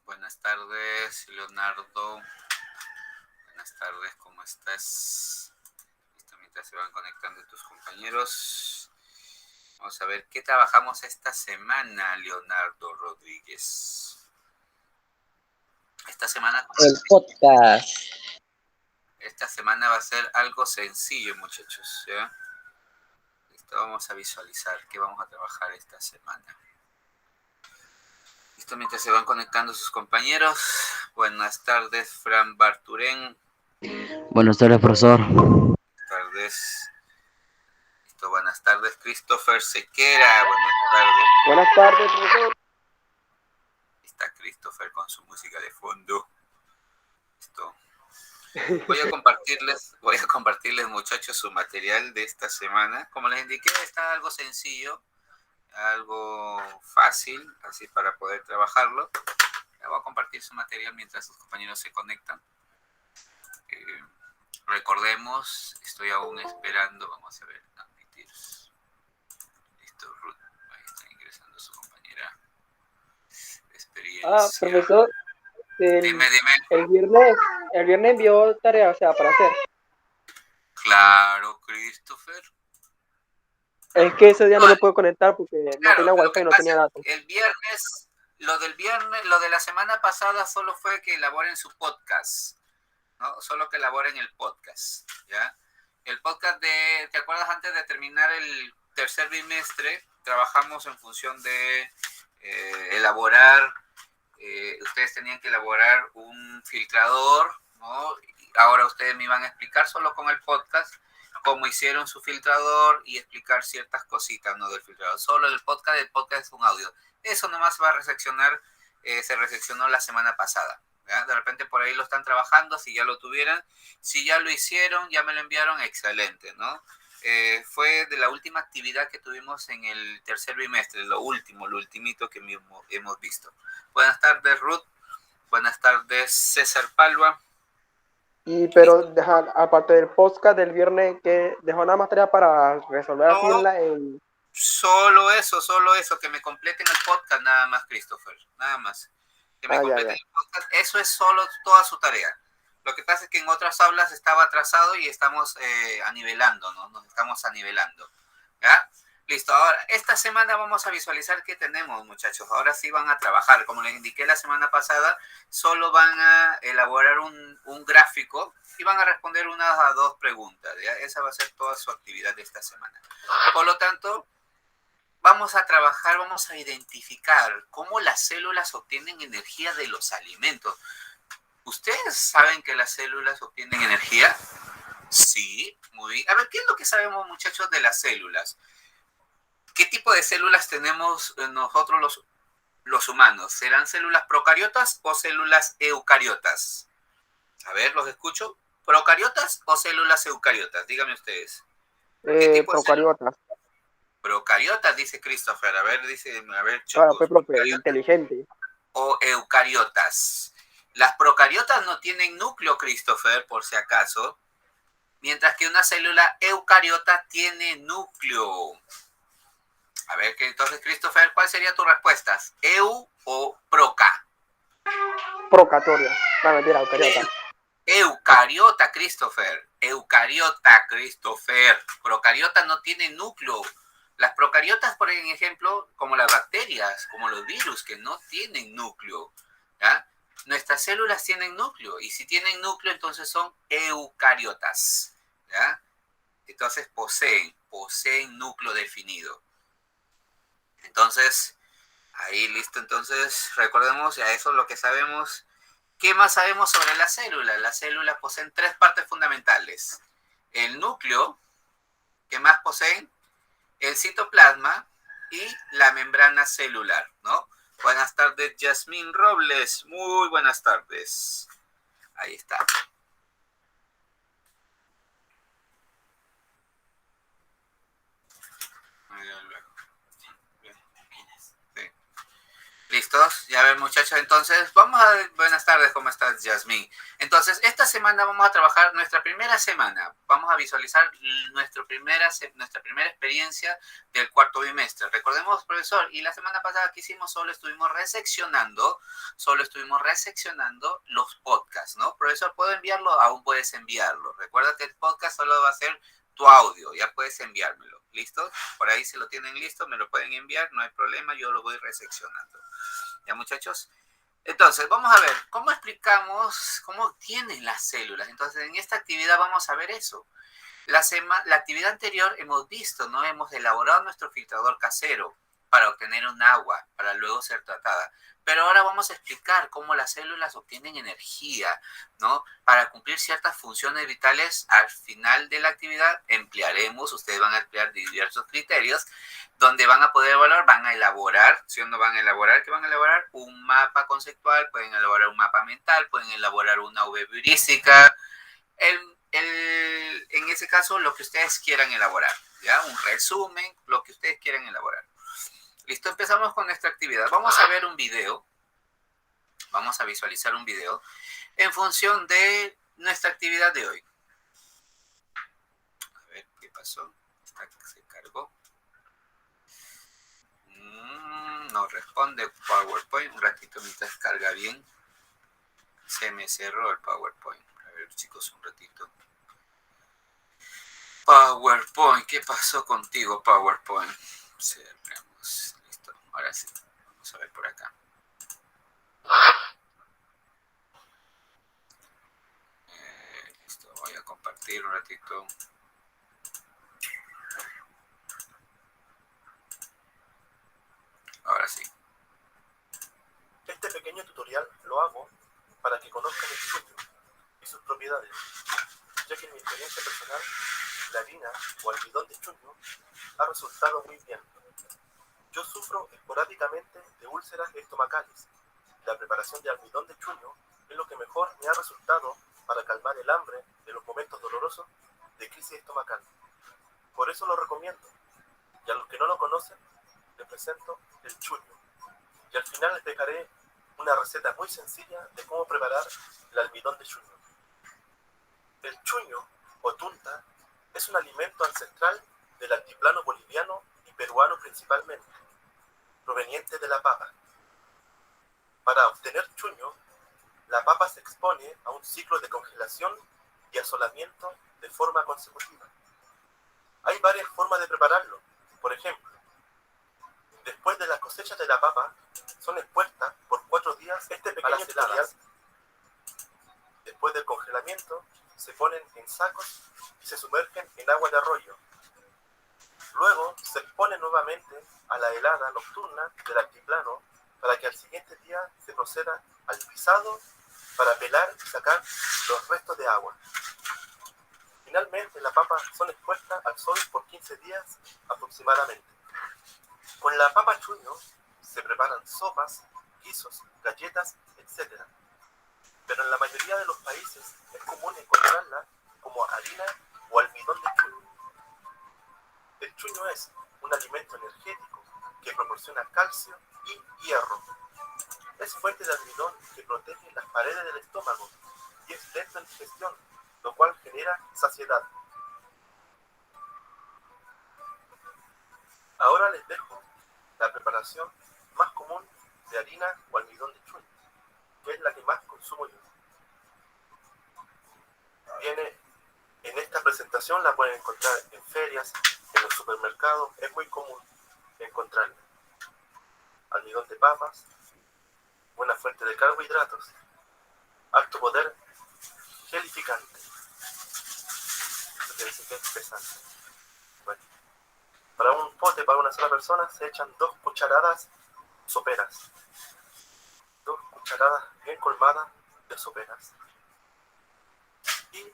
Buenas tardes, Leonardo. Buenas tardes, ¿cómo estás? Listo, mientras se van conectando tus compañeros. Vamos a ver qué trabajamos esta semana, Leonardo Rodríguez. Esta semana... El podcast. Esta semana va a ser algo sencillo, muchachos, ¿ya? Listo, vamos a visualizar qué vamos a trabajar esta semana. Listo, mientras se van conectando sus compañeros. Buenas tardes, Fran Barturén. Buenas tardes, profesor. Buenas tardes. Listo, buenas tardes, Christopher Sequera. Buenas tardes. Buenas tardes, profesor. Está Christopher con su música de fondo. Listo. Voy a compartirles, muchachos, su material de esta semana. Como les indiqué, está algo sencillo, algo fácil, así para poder trabajarlo. Voy a compartir su material mientras sus compañeros se conectan. Recordemos, estoy aún esperando, vamos a ver, admitir. Listo, Ruth, ahí está ingresando su compañera. Experiencia. Profesor, Dime. El viernes envió tarea, para hacer. Claro, Christopher. Es que ese día no me puedo conectar porque no tenía wifi y no tenía datos. El viernes, lo de la semana pasada solo fue que elaboren su podcast, ¿no? Solo que elaboren el podcast, ¿ya? El podcast ¿te acuerdas? Antes de terminar el tercer bimestre, trabajamos en función de elaborar, ustedes tenían que elaborar un filtrador, ¿no? Ahora ustedes me iban a explicar solo con el podcast cómo hicieron su filtrador y explicar ciertas cositas, ¿no? Del filtrador. Solo el podcast es un audio. Eso nomás va a reseccionar, se reseccionó la semana pasada, ¿ya? De repente por ahí lo están trabajando, si ya lo tuvieran. Si ya lo hicieron, ya me lo enviaron, excelente, ¿no? Fue de la última actividad que tuvimos en el tercer bimestre, lo ultimito que hemos visto. Buenas tardes, Ruth. Buenas tardes, César Palva. Pero aparte del podcast del viernes, que dejó nada más tarea para resolver así en Solo eso, que me completen el podcast nada más, Christopher, nada más. Que me completen el podcast, eso es solo toda su tarea. Lo que pasa es que en otras aulas estaba atrasado y estamos anivelando, ¿no? Nos estamos anivelando, ¿ya? Listo, ahora, esta semana vamos a visualizar qué tenemos, muchachos. Ahora sí van a trabajar. Como les indiqué la semana pasada, solo van a elaborar un gráfico y van a responder unas a dos preguntas, ¿ya? Esa va a ser toda su actividad de esta semana. Por lo tanto, vamos a trabajar, vamos a identificar cómo las células obtienen energía de los alimentos. ¿Ustedes saben que las células obtienen energía? Sí, muy bien. A ver, ¿qué es lo que sabemos, muchachos, de las células? ¿Qué tipo de células tenemos nosotros los humanos? ¿Serán células procariotas o células eucariotas? A ver, los escucho. ¿Procariotas o células eucariotas? Díganme ustedes. ¿Qué tipo procariotas? Procariotas, dice Christopher. A ver, Claro, pues, profe, inteligente. O eucariotas. Las procariotas no tienen núcleo, Christopher, por si acaso. Mientras que una célula eucariota tiene núcleo. A ver, entonces, Christopher, ¿cuál sería tu respuesta? ¿Eu o proca? Procatoria. No, mentira, eucariota. Eucariota, Christopher. Eucariota, Christopher. Procariota no tiene núcleo. Las procariotas, por ejemplo, como las bacterias, como los virus, que no tienen núcleo, ¿ya? Nuestras células tienen núcleo, y si tienen núcleo, entonces son eucariotas, ¿ya? Entonces poseen núcleo definido. Entonces, ahí listo. Entonces, recordemos, ya eso es lo que sabemos. ¿Qué más sabemos sobre la célula? Las células poseen tres partes fundamentales. El núcleo, ¿qué más poseen? El citoplasma y la membrana celular, ¿no? Buenas tardes, Yasmín Robles. Muy buenas tardes. Ahí está. ¿Listos? Ya A ver, muchachos, entonces, buenas tardes, ¿cómo estás, Yasmín? Entonces, esta semana vamos a trabajar nuestra primera semana. Vamos a visualizar nuestra primera experiencia del cuarto bimestre. Recordemos, profesor, y la semana pasada que hicimos solo estuvimos reseccionando los podcasts, ¿no? Profesor, ¿puedo enviarlo? Aún puedes enviarlo. Recuerda que el podcast solo va a ser tu audio, ya puedes enviármelo. ¿Listo? Por ahí si lo tienen listo, me lo pueden enviar, no hay problema, yo lo voy reseccionando. ¿Ya, muchachos? Entonces, vamos a ver, ¿cómo explicamos cómo tienen las células? Entonces, en esta actividad vamos a ver eso. La actividad anterior hemos visto, ¿no? Hemos elaborado nuestro filtrador casero para obtener un agua, para luego ser tratada. Pero ahora vamos a explicar cómo las células obtienen energía, ¿no? Para cumplir ciertas funciones vitales al final de la actividad emplearemos, ustedes van a emplear diversos criterios, donde van a poder evaluar, van a elaborar, ¿sí o no van a elaborar? ¿Qué van a elaborar? Un mapa conceptual, pueden elaborar un mapa mental, pueden elaborar una V heurística, en ese caso, lo que ustedes quieran elaborar, ¿ya? Un resumen, lo que ustedes quieran elaborar. Listo, empezamos con nuestra actividad. Vamos a ver un video, vamos a visualizar un video en función de nuestra actividad de hoy. A ver, ¿qué pasó? Se cargó. No responde PowerPoint. Un ratito mientras carga bien. Se me cerró el PowerPoint. A ver, chicos, un ratito. PowerPoint, ¿qué pasó contigo, PowerPoint? Cerramos. Listo, ahora sí. Vamos a ver por acá. Listo, voy a compartir un ratito. Ahora sí. Este pequeño tutorial lo hago para que conozcan el chuño y sus propiedades, ya que en mi experiencia personal, la harina o almidón de chuño ha resultado muy bien. Yo sufro esporádicamente de úlceras estomacales. La preparación de almidón de chuño es lo que mejor me ha resultado para calmar el hambre de los momentos dolorosos de crisis estomacal. Por eso lo recomiendo. Y a los que no lo conocen, les presento el chuño. Y al final les dejaré una receta muy sencilla de cómo preparar el almidón de chuño. El chuño, o tunta, es un alimento ancestral del altiplano boliviano y peruano principalmente, proveniente de la papa. Para obtener chuño, la papa se expone a un ciclo de congelación y asolamiento de forma consecutiva. Hay varias formas de prepararlo. Por ejemplo, después de las cosechas de la papa, son expuestas por 4 días a las heladas. Después del congelamiento, se ponen en sacos y se sumergen en agua de arroyo. Luego, se exponen nuevamente a la helada nocturna del altiplano para que al siguiente día se proceda al pisado para pelar y sacar los restos de agua. Finalmente, las papas son expuestas al sol por 15 días aproximadamente. Con la papa chuño se preparan sopas, guisos, galletas, etc. Pero en la mayoría de los países es común encontrarla como harina o almidón de chuño. El chuño es un alimento energético que proporciona calcio y hierro. Es fuente de almidón que protege las paredes del estómago y es lento en digestión, lo cual genera saciedad. Ahora les dejo la preparación más común de harina o almidón de chuño, que es la que más consumo yo. Viene en esta presentación, la pueden encontrar en ferias, en los supermercados, es muy común encontrarla. Almidón de papas, buena fuente de carbohidratos, alto poder gelificante. Eso quiere decir que es pesante. Bueno, para un pote, para una sola persona, se echan 2 cucharadas soperas. 2 cucharadas bien colmadas de soperas. Y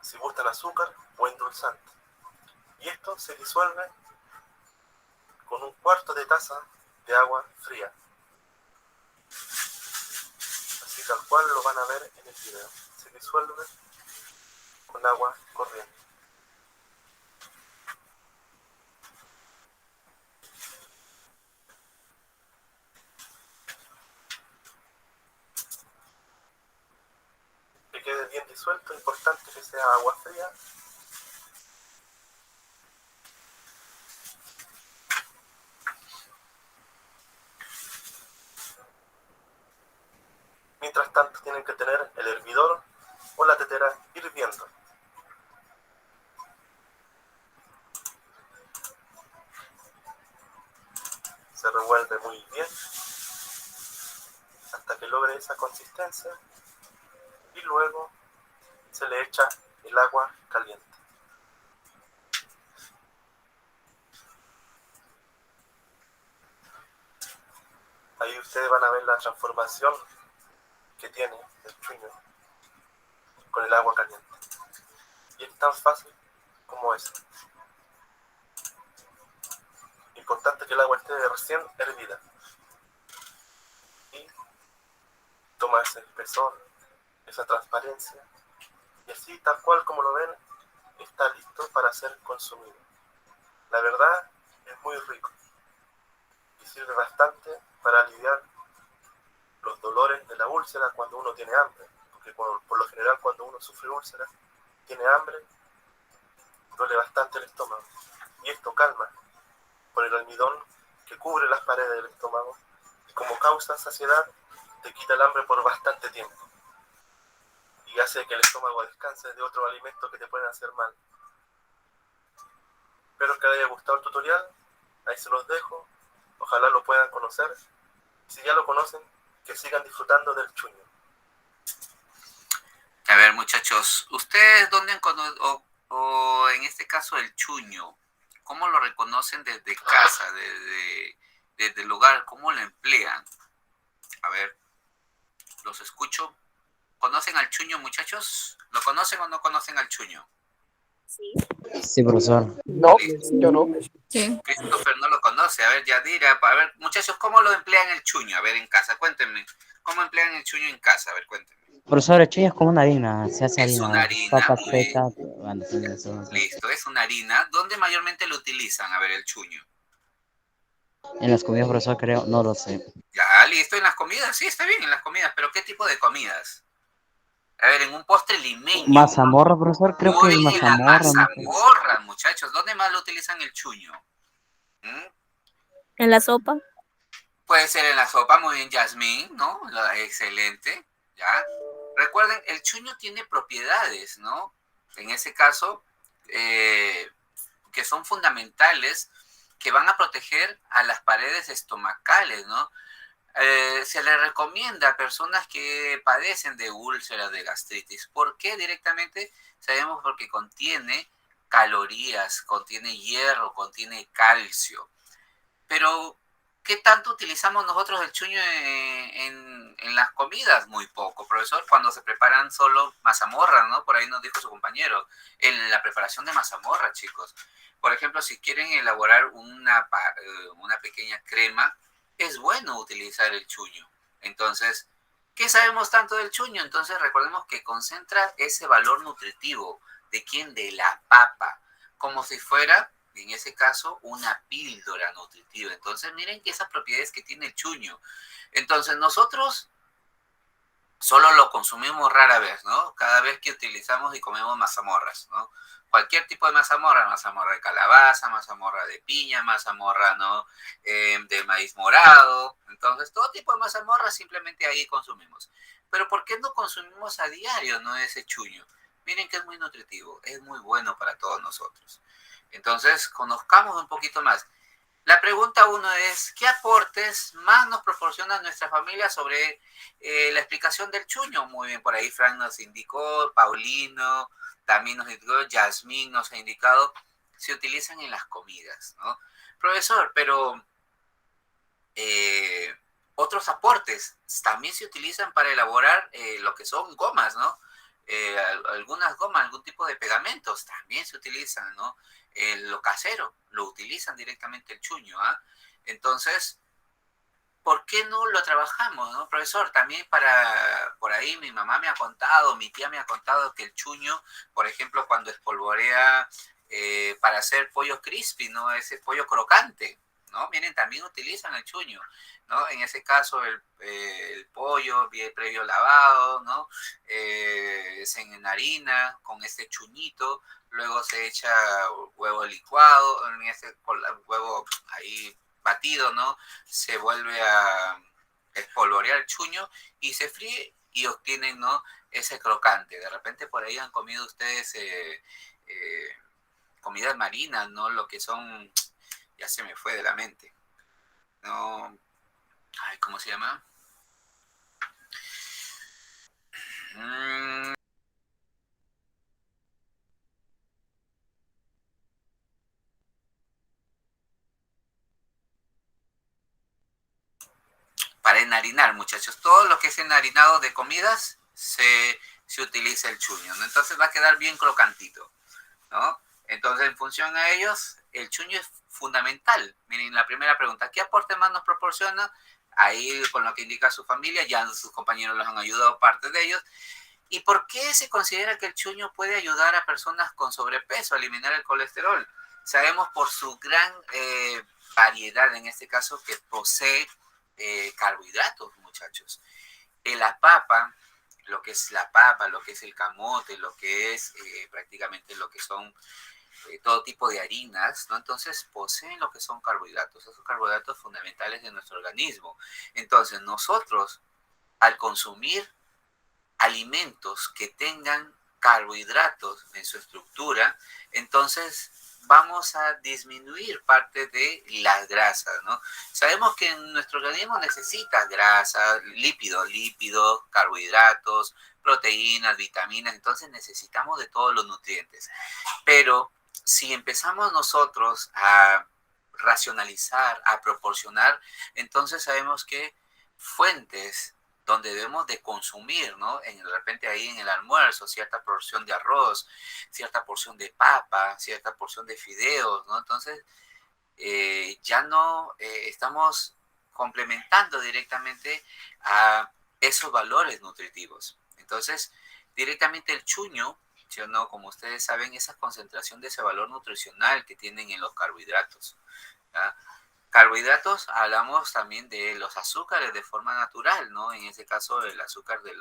si gustan azúcar o endulzante. Y esto se disuelve con 1/4 de taza de agua fría. Así tal cual lo van a ver en el video. Se disuelve con agua corriente. bien disuelto, importante que sea agua fría. Mientras tanto tienen que tener el hervidor o la tetera hirviendo. Se revuelve muy bien hasta que logre esa consistencia y luego se le echa el agua caliente. Ahí ustedes van a ver la transformación que tiene el chuño con el agua caliente. Y es tan fácil como eso. Importante que el agua esté recién hervida. Y toma ese espesor, esa transparencia. Y así, tal cual como lo ven, está listo para ser consumido. La verdad, es muy rico. Y sirve bastante para aliviar los dolores de la úlcera cuando uno tiene hambre. Porque por lo general cuando uno sufre úlcera, tiene hambre, duele bastante el estómago. Y esto calma por el almidón que cubre las paredes del estómago. Y como causa saciedad, te quita el hambre por bastante tiempo. Y hace que el estómago descanse de otros alimentos que te pueden hacer mal. Espero que les haya gustado el tutorial. Ahí se los dejo. Ojalá lo puedan conocer. Si ya lo conocen, que sigan disfrutando del chuño. A ver, muchachos, ¿ustedes dónde o en este caso el chuño, cómo lo reconocen desde casa, desde el lugar? ¿Cómo lo emplean? A ver, los escucho. ¿Conocen al chuño, muchachos? ¿Lo conocen o no conocen al chuño? Sí, profesor. No, Listo. yo no. Sí. Christopher no lo conoce. A ver, Yadira, a ver, muchachos, ¿cómo lo emplean el chuño? A ver, en casa, cuéntenme. ¿Cómo emplean el chuño en casa? A ver, cuéntenme. Profesor, el chuño es como una harina, se hace Es una harina, harina, papas muy bien. secas, bueno, sí, eso. Listo, es una harina. ¿Dónde mayormente lo utilizan? A ver, el chuño. En las comidas, profesor, creo, no lo sé. Ya, listo, en las comidas. Sí, está bien, en las comidas. ¿Pero qué tipo de comidas? A ver, en un postre limeño. Mazamorra, profesor, creo que es Muy bien, la mazamorra. No sé. mazamorra, muchachos. ¿Dónde más lo utilizan el chuño? ¿Mm? En la sopa. Puede ser en la sopa, muy bien, Yasmín, ¿no? Excelente, ¿ya? Recuerden, el chuño tiene propiedades, ¿no? En ese caso, que son fundamentales, que van a proteger a las paredes estomacales, ¿no? Se le recomienda a personas que padecen de úlceras, de gastritis. ¿Por qué directamente? Sabemos porque contiene calorías, contiene hierro, contiene calcio. Pero, ¿qué tanto utilizamos nosotros el chuño en las comidas? Muy poco, profesor, cuando se preparan solo mazamorra, ¿no? Por ahí nos dijo su compañero, en la preparación de mazamorra, chicos. Por ejemplo, si quieren elaborar una pequeña crema, es bueno utilizar el chuño. Entonces, ¿qué sabemos tanto del chuño? Entonces, recordemos que concentra ese valor nutritivo. ¿De quién? De la papa. Como si fuera, en ese caso, una píldora nutritiva. Entonces, miren que esas propiedades que tiene el chuño. Entonces, nosotros solo lo consumimos rara vez, ¿no? Cada vez que utilizamos y comemos mazamorras, ¿no? Cualquier tipo de mazamorra de calabaza, mazamorra de piña, mazamorra, ¿no? De maíz morado. Entonces, todo tipo de mazamorra simplemente ahí consumimos. Pero ¿por qué no consumimos a diario, no, ese chuño? Miren que es muy nutritivo, es muy bueno para todos nosotros. Entonces, conozcamos un poquito más. La pregunta uno es, ¿qué aportes más nos proporciona nuestra familia sobre la explicación del chuño? Muy bien, por ahí Frank nos indicó, Paulino también nos indicó, Yasmín nos ha indicado, se utilizan en las comidas, ¿no? Profesor, pero otros aportes también se utilizan para elaborar lo que son gomas, ¿no? Algunas gomas, algún tipo de pegamentos también se utilizan, ¿no? Lo casero, lo utilizan directamente el chuño, ¿ah? Entonces, ¿por qué no lo trabajamos, no, profesor? También por ahí mi mamá me ha contado, mi tía me ha contado que el chuño, por ejemplo, cuando espolvorea para hacer pollo crispy, ¿no? Ese pollo crocante, ¿no? Miren, también utilizan el chuño, ¿no? En ese caso el pollo bien previo lavado, ¿no? Se enharina con este chuñito, luego se echa huevo licuado, con el huevo ahí batido, ¿no? Se vuelve a espolvorear el chuño y se fríe y obtienen, ¿no? Ese crocante. De repente por ahí han comido ustedes comidas marinas, ¿no? Lo que son, ya se me fue de la mente, ¿no? Ay, ¿cómo se llama? Para enharinar, muchachos. Todo lo que es enharinado de comidas se utiliza el chuño, ¿no? Entonces va a quedar bien crocantito, ¿no? Entonces, en función a ellos, el chuño es fundamental. Miren, la primera pregunta, ¿qué aporte más nos proporciona? Ahí, con lo que indica su familia, ya sus compañeros los han ayudado, parte de ellos. ¿Y por qué se considera que el chuño puede ayudar a personas con sobrepeso a eliminar el colesterol? Sabemos por su gran variedad, en este caso, que posee carbohidratos, muchachos. La papa, lo que es la papa, lo que es el camote, lo que es prácticamente lo que son todo tipo de harinas, ¿no? Entonces poseen lo que son carbohidratos, esos carbohidratos fundamentales de nuestro organismo. Entonces nosotros, al consumir alimentos que tengan carbohidratos en su estructura, entonces vamos a disminuir parte de las grasas, ¿no? Sabemos que nuestro organismo necesita grasa, lípidos, carbohidratos, proteínas, vitaminas, entonces necesitamos de todos los nutrientes. Pero si empezamos nosotros a racionalizar, a proporcionar, entonces sabemos que fuentes donde debemos de consumir, ¿no? De repente ahí en el almuerzo, cierta porción de arroz, cierta porción de papa, cierta porción de fideos, ¿no? Entonces, ya no estamos complementando directamente a esos valores nutritivos. Entonces, directamente el chuño, ¿sí o no? Como ustedes saben, esa concentración de ese valor nutricional que tienen en los carbohidratos, ¿ya? Carbohidratos, hablamos también de los azúcares de forma natural, ¿no? En ese caso, el azúcar de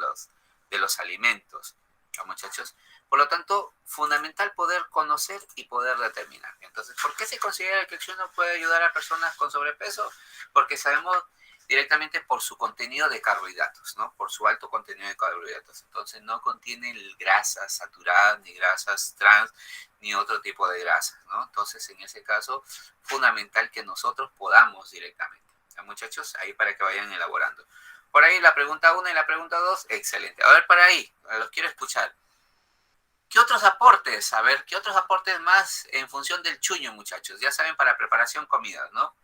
los alimentos, ¿no, muchachos? Por lo tanto, fundamental poder conocer y poder determinar. Entonces, ¿por qué se considera que el chuño puede ayudar a personas con sobrepeso? Porque sabemos directamente por su contenido de carbohidratos, ¿no? Por su alto contenido de carbohidratos. Entonces, no contiene grasas saturadas, ni grasas trans, ni otro tipo de grasas, ¿no? Entonces, en ese caso, fundamental que nosotros podamos directamente. ¿Ya, muchachos? Ahí para que vayan elaborando. Por ahí la pregunta 1 y la pregunta 2, excelente. A ver, para ahí, los quiero escuchar. ¿Qué otros aportes? A ver, ¿qué otros aportes más en función del chuño, muchachos? Ya saben, para preparación comidas, ¿no?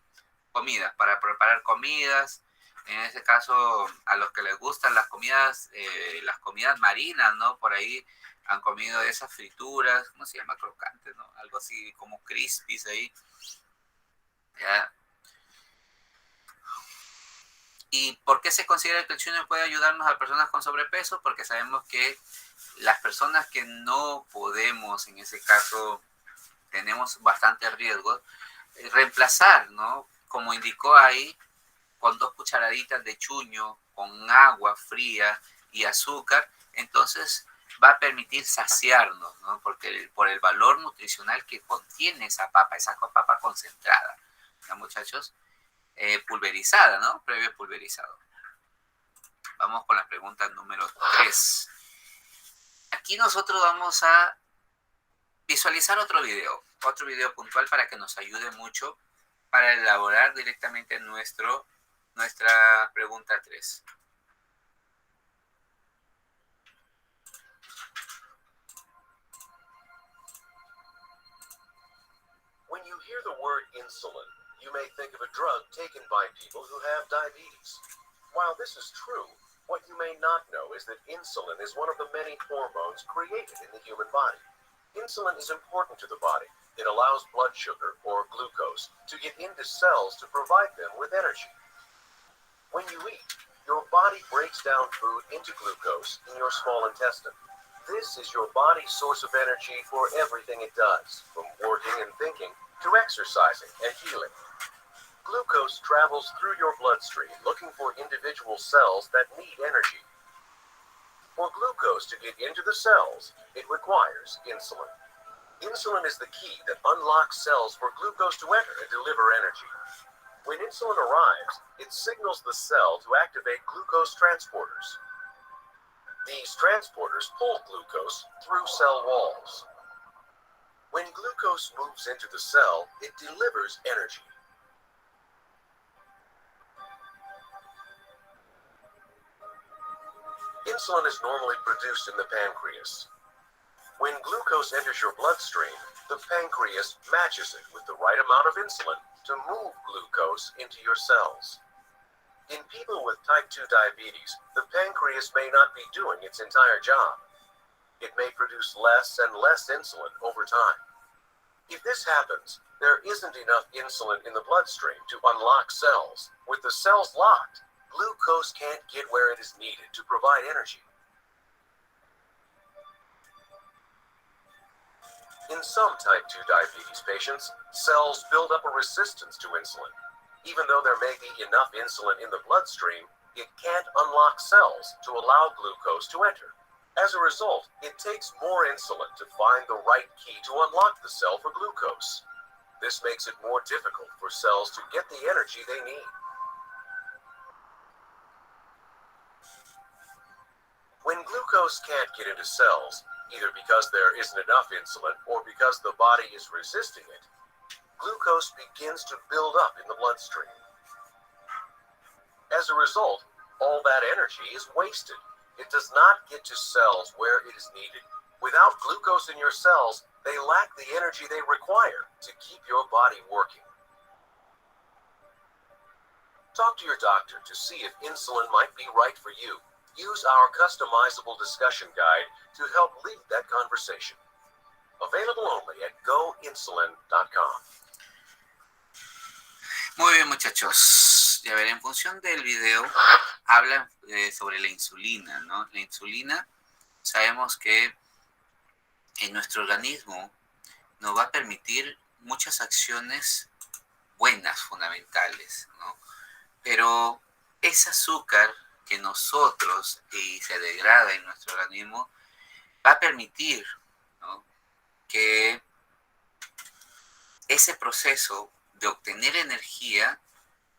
Comidas, para preparar comidas. En ese caso, a los que les gustan las comidas marinas, ¿no? Por ahí han comido esas frituras, ¿cómo se llama? Crocantes, ¿no? Algo así como crispies ahí. ¿Ya? ¿Y por qué se considera que el chuño puede ayudarnos a personas con sobrepeso? Porque sabemos que las personas que no podemos, en ese caso, tenemos bastantes riesgos, reemplazar, ¿no? Como indicó ahí, con 2 cucharaditas de chuño, con agua fría y azúcar, entonces va a permitir saciarnos, ¿no? Porque por el valor nutricional que contiene esa papa concentrada, ¿no, muchachos? Pulverizada, ¿no? Previo pulverizado. Vamos con la pregunta número 3. Aquí nosotros vamos a visualizar otro video puntual para que nos ayude mucho para elaborar directamente nuestra pregunta 3. When you hear the word insulin, you may think of a drug taken by people who have diabetes. While this is true, what you may not know is that insulin is one of the many hormones created in the human body. Insulin is important to the body. It allows blood sugar, or glucose, to get into cells to provide them with energy. When you eat, your body breaks down food into glucose in your small intestine. This is your body's source of energy for everything it does, from working and thinking to exercising and healing. Glucose travels through your bloodstream looking for individual cells that need energy. For glucose to get into the cells, it requires insulin. Insulin is the key that unlocks cells for glucose to enter and deliver energy. When insulin arrives, it signals the cell to activate glucose transporters. These transporters pull glucose through cell walls. When glucose moves into the cell, it delivers energy. Insulin is normally produced in the pancreas. When glucose enters your bloodstream, the pancreas matches it with the right amount of insulin to move glucose into your cells. In people with type 2 diabetes, the pancreas may not be doing its entire job. It may produce less and less insulin over time. If this happens, there isn't enough insulin in the bloodstream to unlock cells. With the cells locked, glucose can't get where it is needed to provide energy. In some type 2 diabetes patients, cells build up a resistance to insulin. Even though there may be enough insulin in the bloodstream, it can't unlock cells to allow glucose to enter. As a result, it takes more insulin to find the right key to unlock the cell for glucose. This makes it more difficult for cells to get the energy they need. When glucose can't get into cells, either because there isn't enough insulin or because the body is resisting it, glucose begins to build up in the bloodstream. As a result, all that energy is wasted. It does not get to cells where it is needed. Without glucose in your cells, they lack the energy they require to keep your body working. Talk to your doctor to see if insulin might be right for you. Use our customizable discussion guide to help lead that conversation. Available only at goinsulin.com. Muy bien, muchachos. Y a ver, en función del video, hablan sobre la insulina, ¿no? La insulina, sabemos que en nuestro organismo nos va a permitir muchas acciones buenas, fundamentales, ¿no? Pero ese azúcar que nosotros y se degrada en nuestro organismo va a permitir, ¿no?, que ese proceso de obtener energía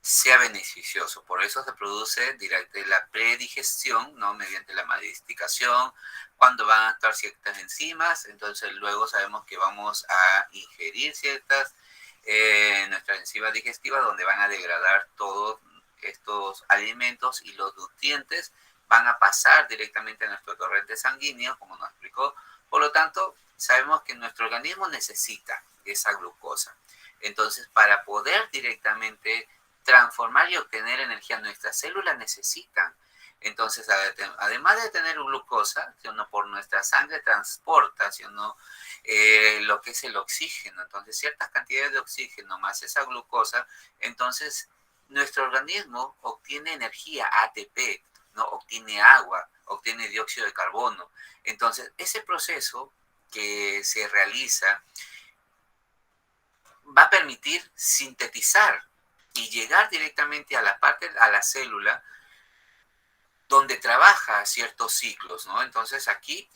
sea beneficioso. Por eso se produce directamente la predigestión, ¿no?, mediante la masticación, cuando van a actuar ciertas enzimas. Entonces luego sabemos que vamos a ingerir ciertas nuestras enzimas digestivas, donde van a degradar todos estos alimentos, y los nutrientes van a pasar directamente a nuestro torrente sanguíneo, como nos explicó. Por lo tanto, sabemos que nuestro organismo necesita esa glucosa. Entonces, para poder directamente transformar y obtener energía, nuestras células necesitan. Entonces, además de tener glucosa, si uno por nuestra sangre transporta, si uno lo que es el oxígeno, entonces ciertas cantidades de oxígeno más esa glucosa, entonces nuestro organismo obtiene energía, ATP, ¿no?, obtiene agua, obtiene dióxido de carbono. Entonces, ese proceso que se realiza va a permitir sintetizar y llegar directamente a la célula, donde trabaja ciertos ciclos, ¿no? Entonces, aquí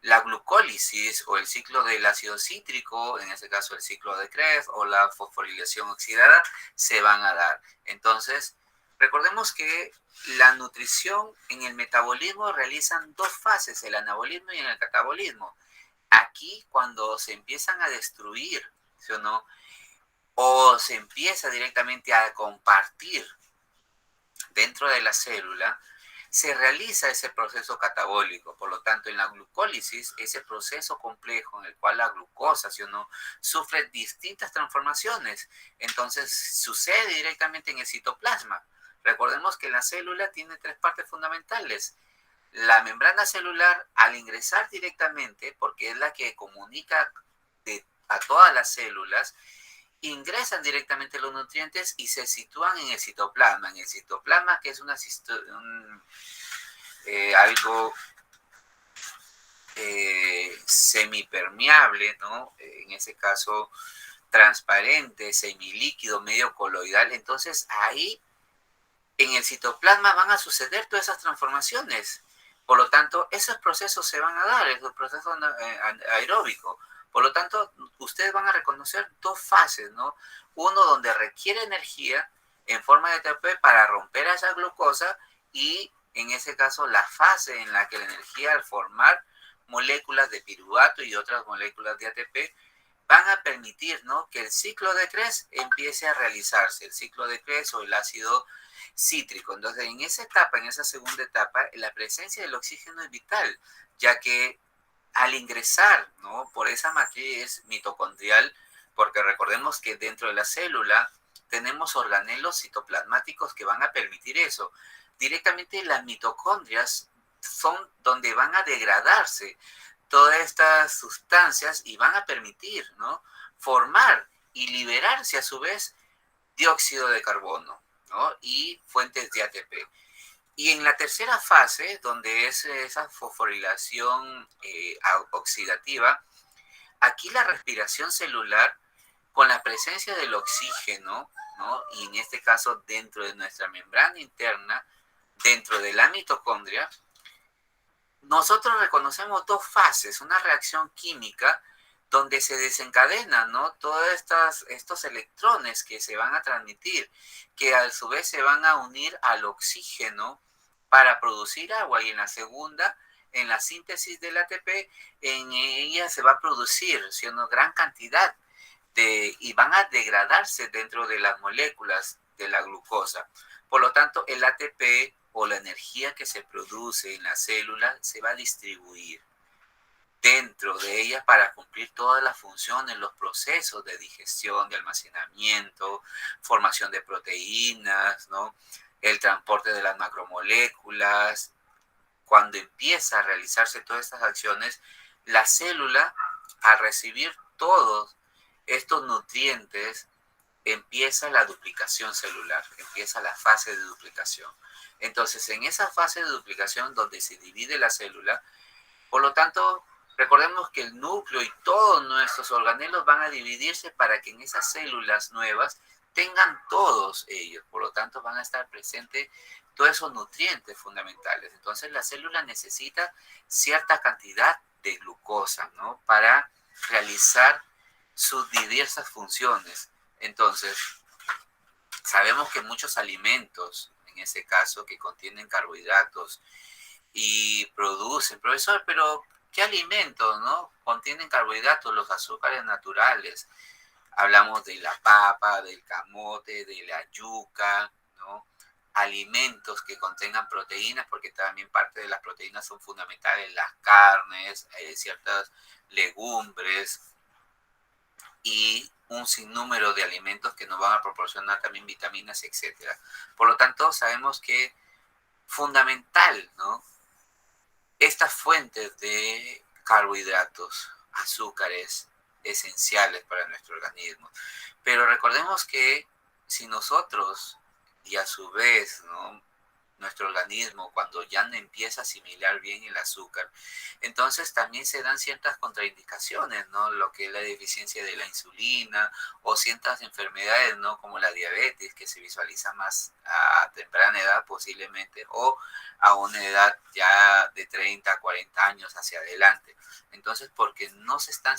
la glucólisis o el ciclo del ácido cítrico, en este caso el ciclo de Krebs o la fosforilación oxidada, se van a dar. Entonces, recordemos que la nutrición en el metabolismo realizan dos fases, el anabolismo y el catabolismo. Aquí, cuando se empiezan a destruir, ¿sí o no?, o se empieza directamente a compartir dentro de la célula, se realiza ese proceso catabólico. Por lo tanto, en la glucólisis, ese proceso complejo en el cual la glucosa, ¿sí o no?, sufre distintas transformaciones, entonces sucede directamente en el citoplasma. Recordemos que la célula tiene tres partes fundamentales. La membrana celular, al ingresar directamente, porque es la que comunica a todas las células, ingresan directamente los nutrientes y se sitúan en el citoplasma. En el citoplasma, que es algo semipermeable, ¿no? En ese caso transparente, semilíquido, medio coloidal, entonces ahí en el citoplasma van a suceder todas esas transformaciones. Por lo tanto, esos procesos se van a dar, esos procesos aeróbicos. Por lo tanto, ustedes van a reconocer dos fases, ¿no? Uno donde requiere energía en forma de ATP para romper esa glucosa y en ese caso la fase en la que la energía al formar moléculas de piruvato y otras moléculas de ATP van a permitir, ¿no?, que el ciclo de Krebs empiece a realizarse, el ciclo de Krebs o el ácido cítrico. Entonces, en esa etapa, en esa segunda etapa, la presencia del oxígeno es vital, ya que al ingresar, ¿no?, por esa matriz mitocondrial, porque recordemos que dentro de la célula tenemos organelos citoplasmáticos que van a permitir eso. Directamente las mitocondrias son donde van a degradarse todas estas sustancias y van a permitir, ¿no?, formar y liberarse a su vez dióxido de carbono, ¿no?, y fuentes de ATP. Y en la tercera fase, donde es esa fosforilación oxidativa, aquí la respiración celular, con la presencia del oxígeno, ¿no?, y en este caso dentro de nuestra membrana interna, dentro de la mitocondria, nosotros reconocemos dos fases, una reacción química donde se desencadenan, ¿no?, todos estos electrones que se van a transmitir, que a su vez se van a unir al oxígeno para producir agua, y en la segunda, en la síntesis del ATP, en ella se va a producir, ¿sí?, una gran cantidad y van a degradarse dentro de las moléculas de la glucosa. Por lo tanto, el ATP o la energía que se produce en la célula se va a distribuir dentro de ella para cumplir todas las funciones, los procesos de digestión, de almacenamiento, formación de proteínas, ¿no?, el transporte de las macromoléculas. Cuando empieza a realizarse todas estas acciones, la célula, al recibir todos estos nutrientes, empieza la duplicación celular, empieza la fase de duplicación. Entonces, en esa fase de duplicación donde se divide la célula, por lo tanto, recordemos que el núcleo y todos nuestros organelos van a dividirse para que en esas células nuevas tengan todos ellos. Por lo tanto, van a estar presentes todos esos nutrientes fundamentales. Entonces, la célula necesita cierta cantidad de glucosa, ¿no?, para realizar sus diversas funciones. Entonces, sabemos que muchos alimentos, en ese caso, que contienen carbohidratos y producen, profesor, pero ¿qué alimentos, no, contienen carbohidratos? Los azúcares naturales. Hablamos de la papa, del camote, de la yuca, ¿no? Alimentos que contengan proteínas, porque también parte de las proteínas son fundamentales, las carnes, ciertas legumbres y un sinnúmero de alimentos que nos van a proporcionar también vitaminas, etcétera. Por lo tanto, sabemos que fundamental, ¿no?, estas fuentes de carbohidratos, azúcares, esenciales para nuestro organismo. Pero recordemos que si nosotros, y a su vez, ¿no?, nuestro organismo, cuando ya no empieza a asimilar bien el azúcar, entonces también se dan ciertas contraindicaciones, ¿no?, lo que es la deficiencia de la insulina o ciertas enfermedades, ¿no?, como la diabetes, que se visualiza más a temprana edad posiblemente, o a una edad ya de 30 a 40 años hacia adelante. Entonces, porque no se están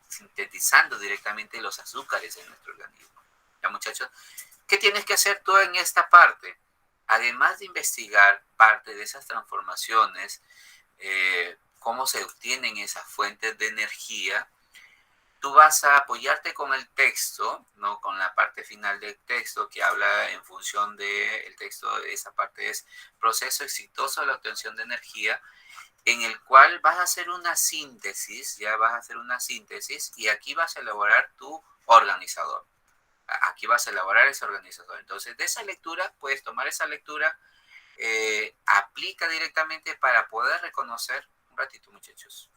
sintetizando directamente los azúcares en nuestro organismo. ¿Ya, muchachos? ¿Qué tienes que hacer tú en esta parte? Además de investigar parte de esas transformaciones, cómo se obtienen esas fuentes de energía, tú vas a apoyarte con el texto, ¿no?, con la parte final del texto que habla en función del texto. Esa parte es proceso exitoso de la obtención de energía, en el cual vas a hacer una síntesis, ya vas a hacer una síntesis, y aquí vas a elaborar tu organizador. Aquí vas a elaborar ese organizador. Entonces, de esa lectura, puedes tomar esa lectura, aplica directamente para poder reconocer, un ratito, muchachos.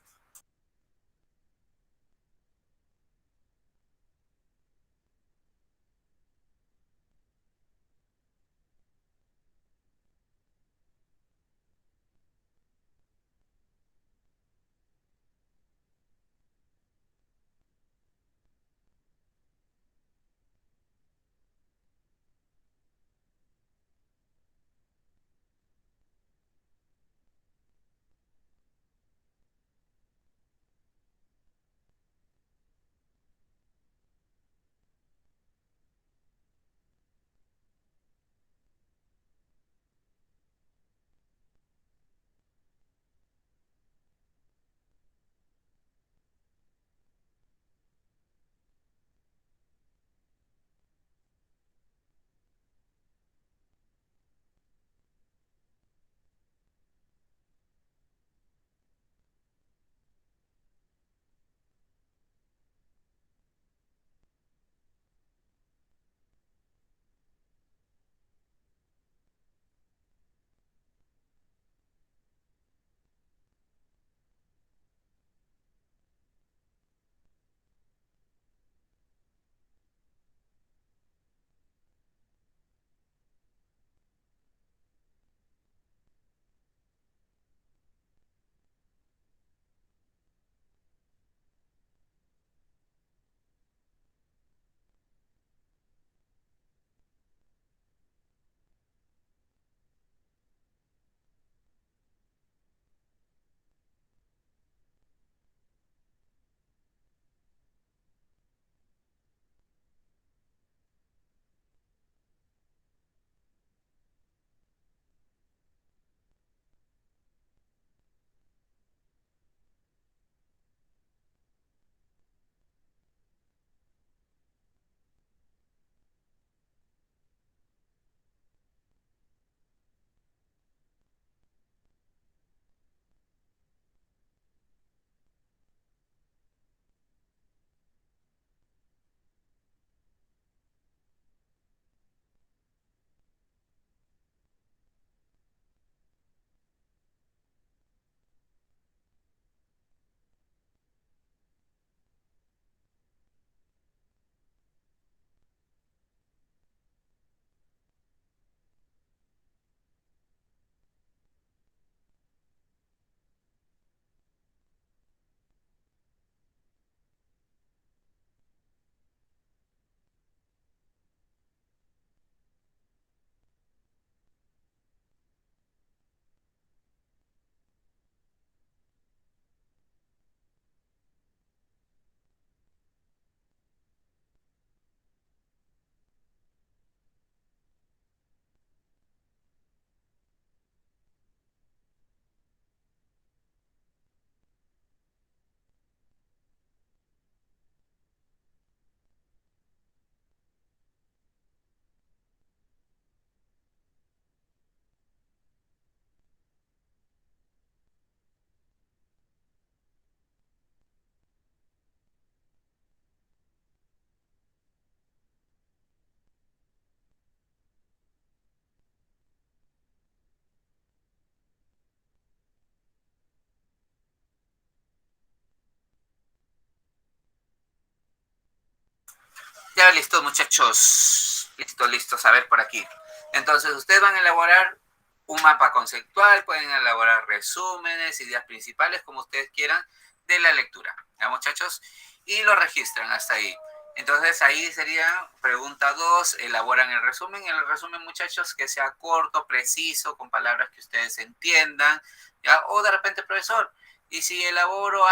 Ya listo, muchachos. Listos. A ver por aquí. Entonces, ustedes van a elaborar un mapa conceptual, pueden elaborar resúmenes, ideas principales, como ustedes quieran, de la lectura. ¿Ya, muchachos? Y lo registran hasta ahí. Entonces, ahí sería pregunta 2, elaboran el resumen. El resumen, muchachos, que sea corto, preciso, con palabras que ustedes entiendan. ¿Ya? O de repente, profesor, y si elaboro,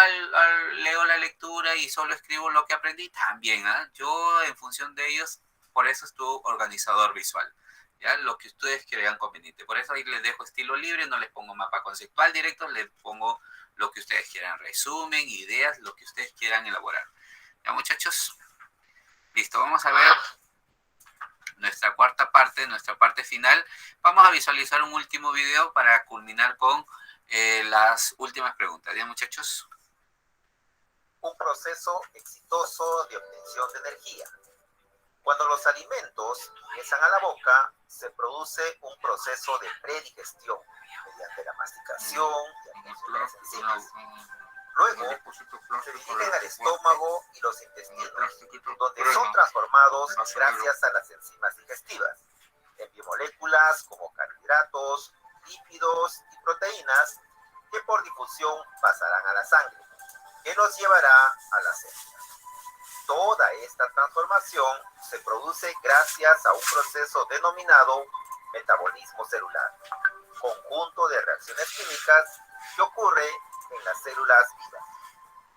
leo la lectura y solo escribo lo que aprendí, también, ¿eh? Yo, en función de ellos, por eso es tu organizador visual, ¿ya? Lo que ustedes crean conveniente. Por eso ahí les dejo estilo libre, no les pongo mapa conceptual directo, les pongo lo que ustedes quieran, resumen, ideas, lo que ustedes quieran elaborar. ¿Ya, muchachos? Listo, vamos a ver nuestra cuarta parte, nuestra parte final. Vamos a visualizar un último video para culminar con las últimas preguntas. ¿Ya, muchachos? Un proceso exitoso de obtención de energía. Cuando los alimentos ingresan a la boca, se produce un proceso de predigestión mediante la masticación y absorción de las enzimas. Luego, se dirigen al estómago y los intestinos, donde son transformados gracias a las enzimas digestivas en biomoléculas como carbohidratos, lípidos y proteínas que por difusión pasarán a la sangre, que los llevará a las células. Toda esta transformación se produce gracias a un proceso denominado metabolismo celular, conjunto de reacciones químicas que ocurre en las células vivas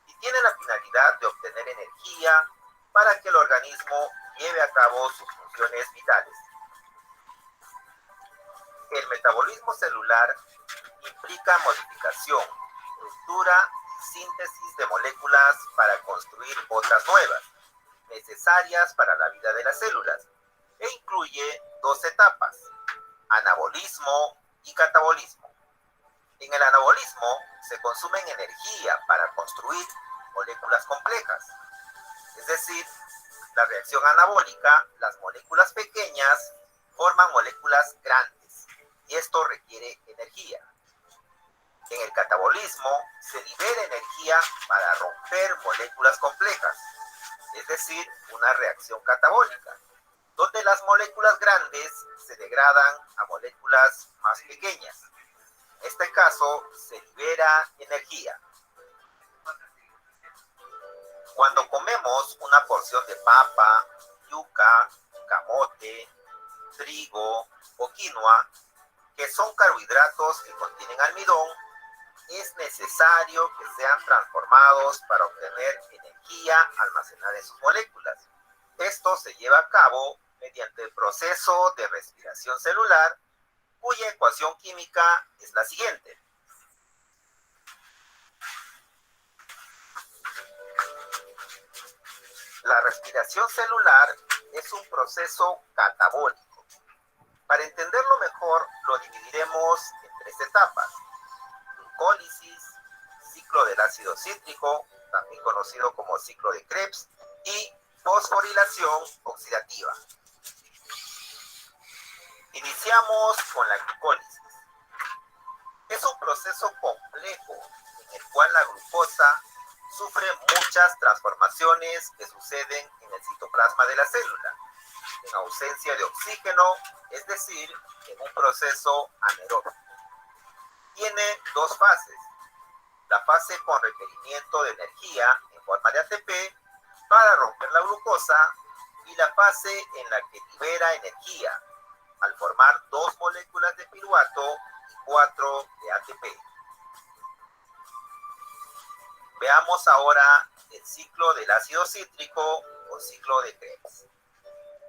y tiene la finalidad de obtener energía para que el organismo lleve a cabo sus funciones vitales. El metabolismo celular implica modificación, ruptura y síntesis de moléculas para construir otras nuevas, necesarias para la vida de las células, e incluye dos etapas: anabolismo y catabolismo. En el anabolismo se consumen energía para construir moléculas complejas, es decir, la reacción anabólica, las moléculas pequeñas forman moléculas grandes y esto requiere energía. En el catabolismo se libera energía para romper moléculas complejas, es decir, una reacción catabólica, donde las moléculas grandes se degradan a moléculas más pequeñas. En este caso, se libera energía. Cuando comemos una porción de papa, yuca, camote, trigo o quinoa, que son carbohidratos que contienen almidón, es necesario que sean transformados para obtener energía almacenada en sus moléculas. Esto se lleva a cabo mediante el proceso de respiración celular, cuya ecuación química es la siguiente. La respiración celular es un proceso catabólico. Para entenderlo mejor, lo dividiremos en tres etapas: glucólisis, ciclo del ácido cítrico, también conocido como ciclo de Krebs, y fosforilación oxidativa. Iniciamos con la glucólisis. Es un proceso complejo en el cual la glucosa sufre muchas transformaciones que suceden en el citoplasma de la célula, en ausencia de oxígeno, es decir, en un proceso anaeróbico. Tiene dos fases: la fase con requerimiento de energía en forma de ATP para romper la glucosa y la fase en la que libera energía al formar 2 moléculas de piruvato y 4 de ATP. Veamos ahora el ciclo del ácido cítrico o ciclo de Krebs.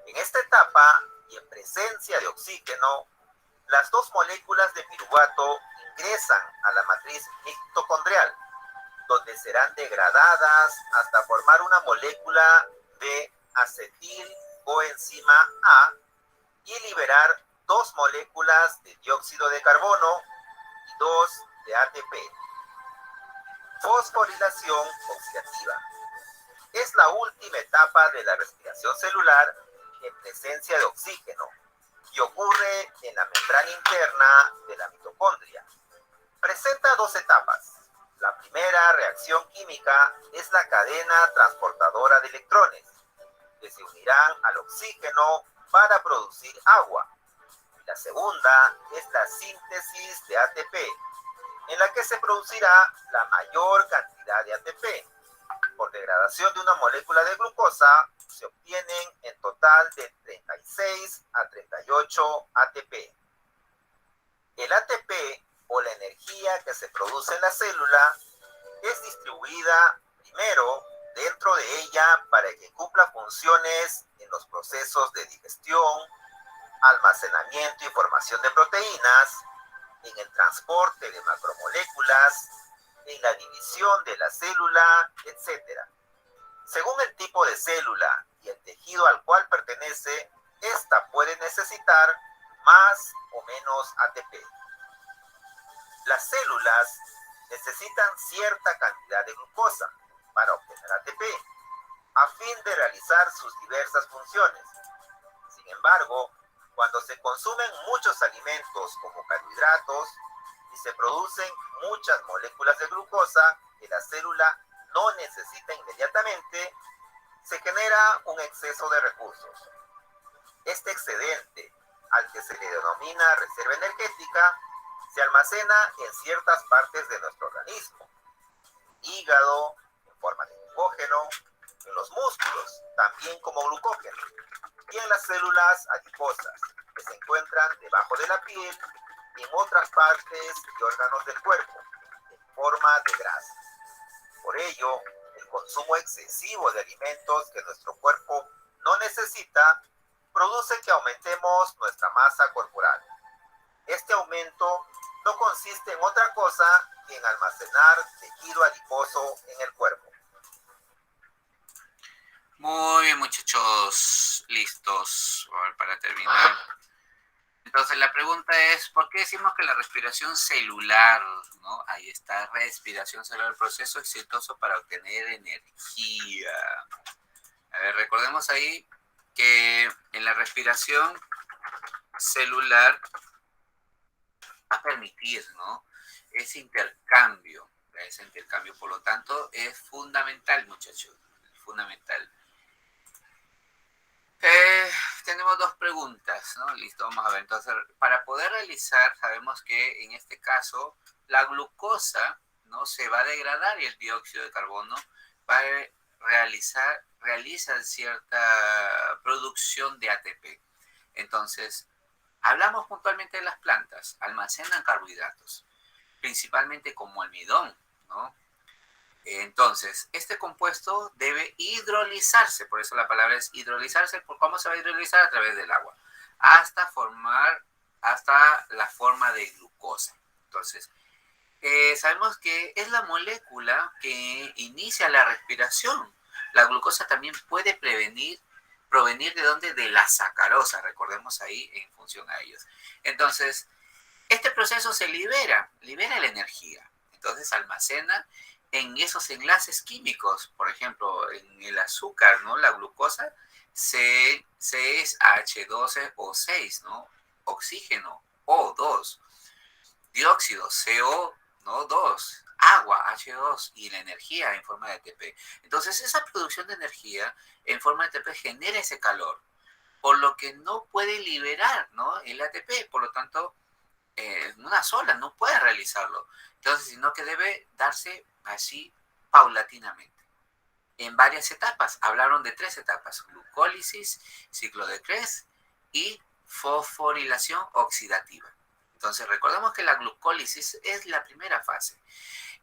En esta etapa y en presencia de oxígeno, las 2 moléculas de piruvato ingresan a la matriz mitocondrial, donde serán degradadas hasta formar una molécula de acetil coenzima A y liberar 2 moléculas de dióxido de carbono y 2 de ATP. Fosforilación oxidativa. Es la última etapa de la respiración celular en presencia de oxígeno y ocurre en la membrana interna de la mitocondria. Presenta 2 etapas. La primera reacción química es la cadena transportadora de electrones, que se unirán al oxígeno para producir agua. La segunda es la síntesis de ATP, en la que se producirá la mayor cantidad de ATP. Por degradación de una molécula de glucosa, se obtienen en total de 36 a 38 ATP. El ATP, o la energía que se produce en la célula, es distribuida primero dentro de ella para que cumpla funciones en los procesos de digestión, almacenamiento y formación de proteínas, en el transporte de macromoléculas, en la división de la célula, etc. Según el tipo de célula y el tejido al cual pertenece, esta puede necesitar más o menos ATP. Las células necesitan cierta cantidad de glucosa para obtener ATP, a fin de realizar sus diversas funciones. Sin embargo, cuando se consumen muchos alimentos como carbohidratos y se producen muchas moléculas de glucosa que la célula no necesita inmediatamente, se genera un exceso de recursos. Este excedente, al que se le denomina reserva energética, se almacena en ciertas partes de nuestro organismo: hígado, en forma de glucógeno, en los músculos, también como glucógeno, y en las células adiposas, que se encuentran debajo de la piel y en otras partes y órganos del cuerpo, en forma de grasa. Por ello, el consumo excesivo de alimentos que nuestro cuerpo no necesita produce que aumentemos nuestra masa corporal. Este aumento no consiste en otra cosa que en almacenar tejido adiposo en el cuerpo. Muy bien, muchachos, listos. A ver, para terminar. Entonces la pregunta es, ¿por qué decimos que la respiración celular, ¿no? Ahí está, respiración celular, proceso exitoso para obtener energía? A ver, recordemos ahí que en la respiración celular va a permitir, ¿no?, ese intercambio, por lo tanto es fundamental, muchachos, fundamental. Tenemos dos preguntas, ¿no? Listo, vamos a ver. Entonces, para poder realizar, sabemos que en este caso la glucosa, ¿no?, se va a degradar y el dióxido de carbono va a realiza cierta producción de ATP. Entonces, hablamos puntualmente de las plantas, almacenan carbohidratos, principalmente como almidón, ¿no? Entonces, este compuesto debe hidrolizarse, por eso la palabra es hidrolizarse. ¿Por cómo se va a hidrolizar? A través del agua, hasta la forma de glucosa. Entonces, sabemos que es la molécula que inicia la respiración. La glucosa también puede provenir ¿de dónde? De la sacarosa, recordemos ahí en función a ellos. Entonces, este proceso se libera la energía. Entonces, almacena en esos enlaces químicos, por ejemplo, en el azúcar, ¿no?, la glucosa, C es H12O6, ¿no?, oxígeno, O2, dióxido, CO, ¿no?, 2, agua, H2, y la energía en forma de ATP. Entonces, esa producción de energía en forma de ATP genera ese calor, por lo que no puede liberar, ¿no?, el ATP, por lo tanto, una sola no puede realizarlo. Entonces, sino que debe darse así paulatinamente, en varias etapas. Hablaron de 3 etapas: glucólisis, ciclo de Krebs y fosforilación oxidativa. Entonces, recordemos que la glucólisis es la primera fase.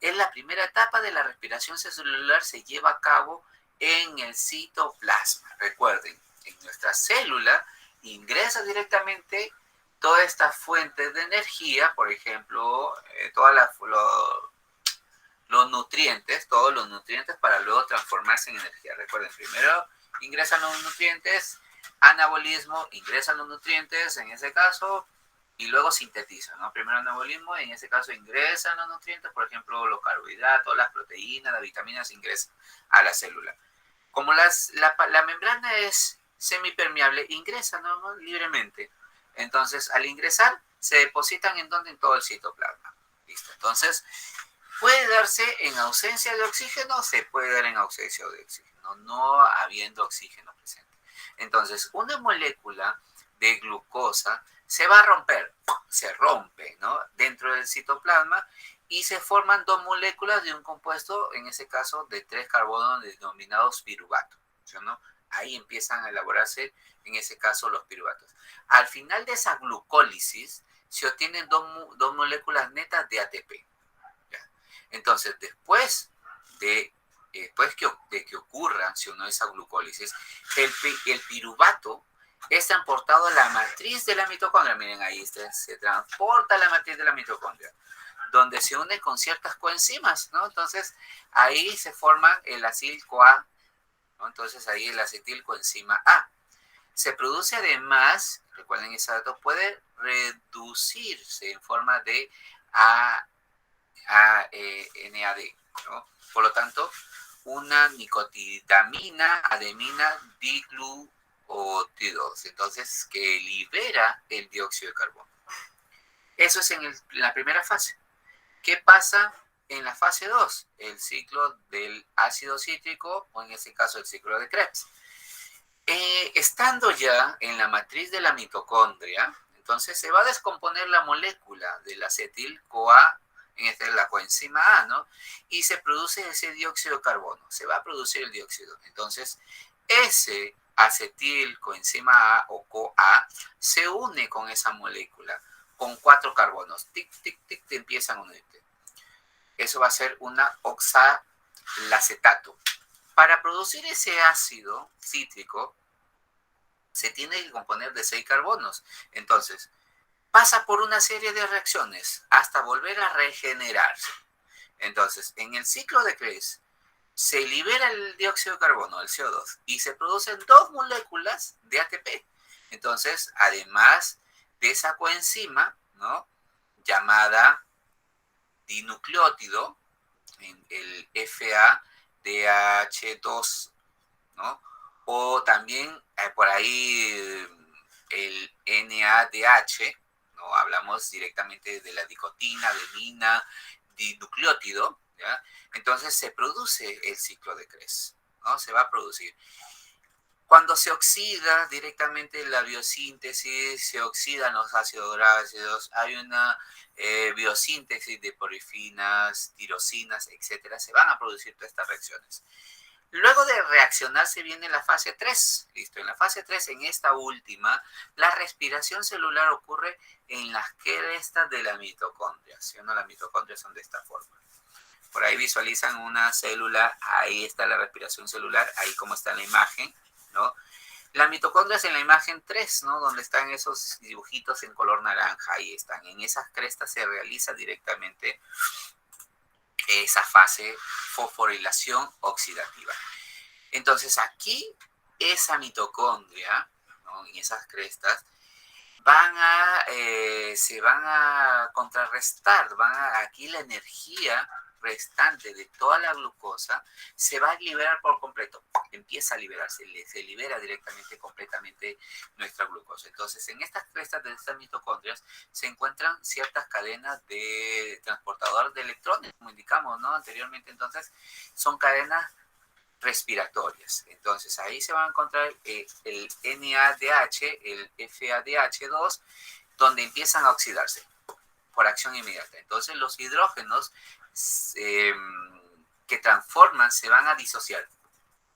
Es la primera etapa de la respiración celular, se lleva a cabo en el citoplasma. Recuerden, en nuestra célula ingresa directamente todas estas fuentes de energía, por ejemplo, todos los nutrientes para luego transformarse en energía. Recuerden, primero ingresan los nutrientes, anabolismo, ingresan los nutrientes, en ese caso, y luego sintetizan, ¿no? Primero anabolismo, en ese caso ingresan los nutrientes, por ejemplo, los carbohidratos, las proteínas, las vitaminas ingresan a la célula. Como la membrana es semipermeable, ingresan, ¿no?, libremente. Entonces, al ingresar, se depositan en todo el citoplasma. Listo. Entonces, Puede darse en ausencia de oxígeno, se puede dar en ausencia de oxígeno, no habiendo oxígeno presente. Entonces, una molécula de glucosa se va a romper, se rompe, ¿no? Dentro del citoplasma y se forman dos moléculas de un compuesto, en ese caso, de 3 carbonos denominados piruvato, ¿no? Ahí empiezan a elaborarse, en ese caso, los piruvatos. Al final de esa glucólisis, se obtienen dos moléculas netas de ATP. ¿Ya? Entonces, después de que ocurra, si o no, esa glucólisis, el piruvato es transportado a la matriz de la mitocondria. Miren, ahí se transporta a la matriz de la mitocondria, donde se une con ciertas coenzimas, ¿no? Entonces, ahí se forma el acil-CoA, ¿no? Entonces, ahí el acetilcoenzima A. Se produce además, recuerden ese dato, puede reducirse en forma de NAD, ¿no? Por lo tanto, una nicotidamina, ademina, diglucotidos, entonces que libera el dióxido de carbono. Eso es en la primera fase. ¿Qué pasa en la fase 2? El ciclo del ácido cítrico, o en este caso el ciclo de Krebs. Estando ya en la matriz de la mitocondria, entonces se va a descomponer la molécula del acetil-CoA, en este la coenzima A, ¿no? Y se produce ese dióxido de carbono, se va a producir el dióxido. Entonces, ese acetil-coenzima A o CoA se une con esa molécula, con 4 carbonos. Tic, tic, tic, te empiezan a unirte. Eso va a ser una oxalacetato. Para producir ese ácido cítrico, se tiene que componer de 6 carbonos. Entonces, pasa por una serie de reacciones hasta volver a regenerarse. Entonces, en el ciclo de Krebs, se libera el dióxido de carbono, el CO2, y se producen 2 moléculas de ATP. Entonces, además de esa coenzima, ¿no?, llamada dinucleótido, el FADH2, ¿no?, o también por ahí el NADH, ¿no? Hablamos directamente de la dicotina, adenina, dinucleótido, ¿ya? Entonces se produce el ciclo de Krebs, ¿no? Se va a producir. Cuando se oxida directamente la biosíntesis, se oxidan los ácidos grasos, hay una biosíntesis de porfinas, tirosinas, etcétera, se van a producir todas estas reacciones. Luego de reaccionar se viene la fase 3. Listo, en la fase 3, en esta última, la respiración celular ocurre en las crestas de la mitocondria. ¿Sí o no? Las mitocondrias son de esta forma. Por ahí visualizan una célula, ahí está la respiración celular, ahí como está en la imagen, ¿no? La mitocondria es en la imagen 3, ¿no?, donde están esos dibujitos en color naranja, ahí están. En esas crestas se realiza directamente esa fase fosforilación oxidativa. Entonces aquí esa mitocondria, ¿no?, en esas crestas se van a contrarrestar, aquí la energía restante de toda la glucosa se va a liberar por completo, empieza a liberarse, se libera directamente, completamente nuestra glucosa. Entonces, en estas crestas de estas mitocondrias se encuentran ciertas cadenas de transportadores de electrones, como indicamos, ¿no?, anteriormente. Entonces, son cadenas respiratorias. Entonces, ahí se va a encontrar el NADH, el FADH2, donde empiezan a oxidarse por acción inmediata. Entonces, los hidrógenos que transforman se van a disociar,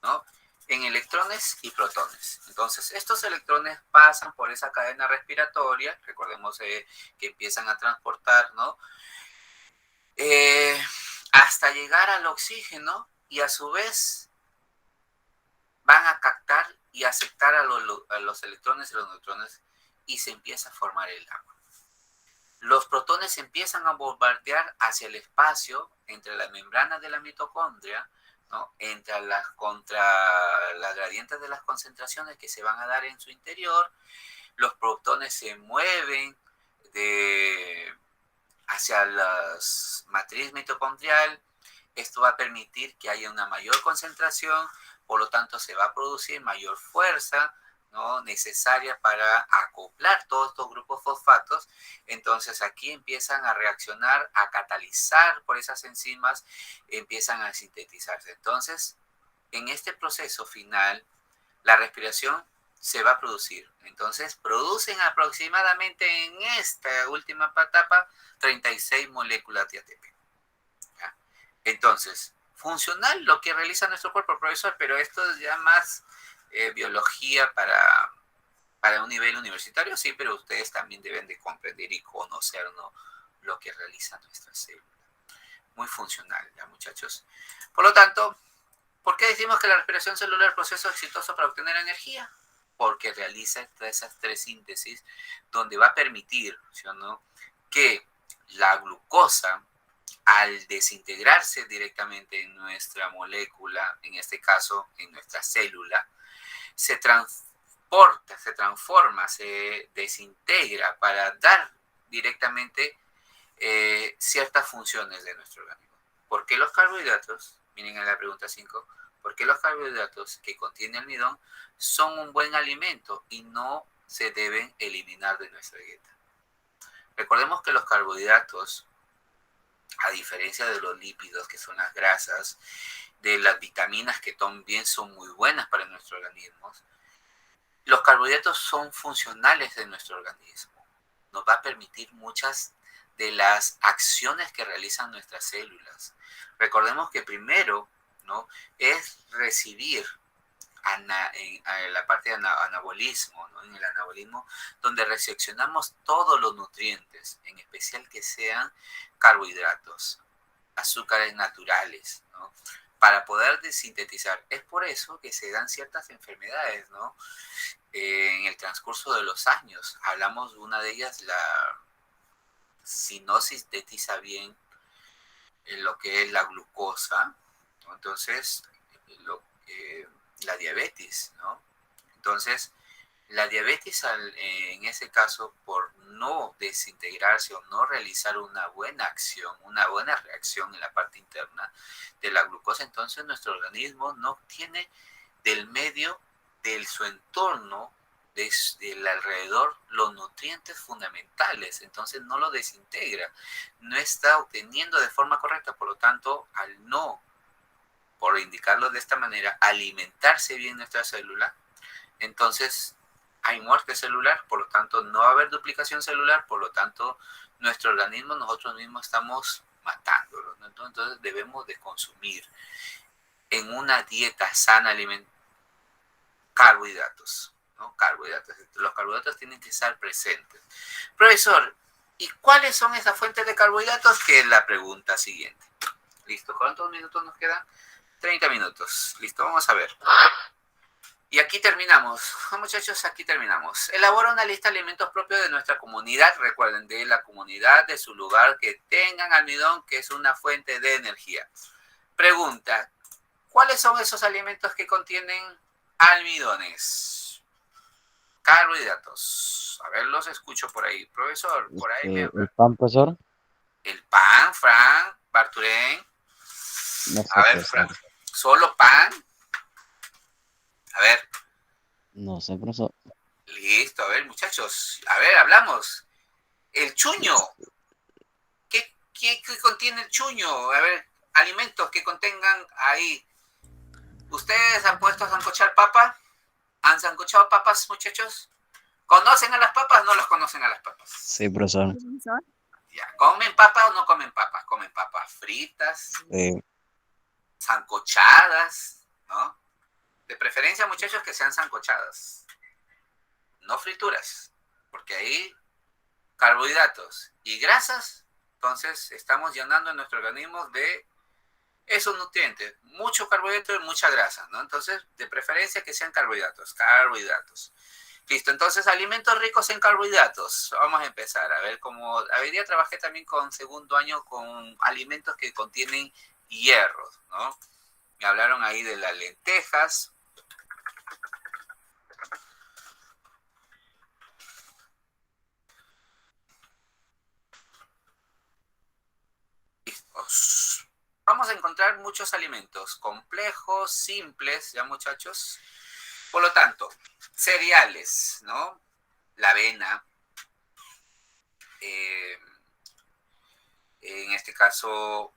¿no?, en electrones y protones. Entonces, estos electrones pasan por esa cadena respiratoria, recordemos que empiezan a transportar, ¿no?, hasta llegar al oxígeno, y a su vez van a captar y aceptar a los electrones y los neutrones, y se empieza a formar el agua. Los protones empiezan a bombardear hacia el espacio entre las membranas de la mitocondria, ¿no?, contra las gradientes de las concentraciones que se van a dar en su interior. Los protones se mueven hacia la matriz mitocondrial. Esto va a permitir que haya una mayor concentración, por lo tanto se va a producir mayor fuerza ¿no?, necesaria para acoplar todos estos grupos fosfatos. Entonces aquí empiezan a reaccionar, a catalizar por esas enzimas, empiezan a sintetizarse. Entonces, en este proceso final, la respiración se va a producir. Entonces, producen aproximadamente en esta última etapa 36 moléculas de ATP. ¿Ya? Entonces, funcional lo que realiza nuestro cuerpo, profesor, pero esto es ya más biología para un nivel universitario, sí, pero ustedes también deben de comprender y conocer, ¿no?, lo que realiza nuestra célula. Muy funcional, ¿ya, muchachos? Por lo tanto, ¿por qué decimos que la respiración celular es un proceso exitoso para obtener energía? Porque realiza esas tres síntesis donde va a permitir, ¿sí o no?, que la glucosa, al desintegrarse directamente en nuestra molécula, en este caso en nuestra célula, se transporta, se transforma, se desintegra para dar directamente ciertas funciones de nuestro organismo. ¿Por qué los carbohidratos? Miren en la pregunta 5. ¿Por qué los carbohidratos que contiene almidón son un buen alimento y no se deben eliminar de nuestra dieta? Recordemos que los carbohidratos, a diferencia de los lípidos, que son las grasas, de las vitaminas que también son muy buenas para nuestro organismo, los carbohidratos son funcionales de nuestro organismo. Nos va a permitir muchas de las acciones que realizan nuestras células. Recordemos que primero, ¿no?, es recibir en la parte de anabolismo, ¿no?, en el anabolismo, donde recepcionamos todos los nutrientes, en especial que sean carbohidratos, azúcares naturales, ¿no?, para poder desintetizar. Es por eso que se dan ciertas enfermedades, ¿no?, en el transcurso de los años. Hablamos de una de ellas, si no sintetiza bien lo que es la glucosa, ¿no?, entonces la diabetes, ¿no? Entonces, la diabetes en ese caso, por no desintegrarse o no realizar una buena acción, una buena reacción en la parte interna de la glucosa, entonces nuestro organismo no obtiene del medio, de su entorno, del alrededor, los nutrientes fundamentales. Entonces no lo desintegra, no está obteniendo de forma correcta. Por lo tanto, al no, por indicarlo de esta manera, alimentarse bien nuestra célula, entonces hay muerte celular, por lo tanto no va a haber duplicación celular, por lo tanto nuestro organismo, nosotros mismos estamos matándolo, ¿no? Entonces debemos de consumir en una dieta sana carbohidratos, ¿no? Carbohidratos. Los carbohidratos tienen que estar presentes. Profesor, ¿y cuáles son esas fuentes de carbohidratos? Que es la pregunta siguiente. ¿Listo? ¿Cuántos minutos nos quedan? 30 minutos. Listo, vamos a ver. Y aquí terminamos. Muchachos, aquí terminamos. Elabora una lista de alimentos propios de nuestra comunidad. Recuerden, de la comunidad, de su lugar, que tengan almidón, que es una fuente de energía. Pregunta, ¿cuáles son esos alimentos que contienen almidones? Carbohidratos. A ver, los escucho por ahí. Profesor, por ahí me... ¿El pan, profesor? El pan, Fran, Barturén. No sé, A ver, profesor. Fran, ¿solo pan? A ver. No sé, profesor. Listo, a ver, muchachos. A ver, hablamos. El chuño. ¿Qué contiene el chuño? A ver, alimentos que contengan ahí. ¿Ustedes han puesto a sancochar papa? ¿Han sancochado papas, muchachos? ¿Conocen a las papas o no las conocen a las papas? Sí, profesor. Ya. ¿Comen papas o no comen papas? Comen papas fritas, sancochadas, ¿no? De preferencia, muchachos, que sean sancochadas, no frituras, porque ahí carbohidratos y grasas, entonces estamos llenando nuestro organismo de esos nutrientes, mucho carbohidrato y mucha grasa, ¿no? Entonces, de preferencia que sean carbohidratos. Listo, entonces alimentos ricos en carbohidratos. Vamos a empezar a ver cómo... Hoy día trabajé también con segundo año con alimentos que contienen hierro, ¿no? Me hablaron ahí de las lentejas. Listos. Vamos a encontrar muchos alimentos complejos, simples, ya muchachos, Por lo tanto, cereales, ¿no? La avena, eh, en este caso,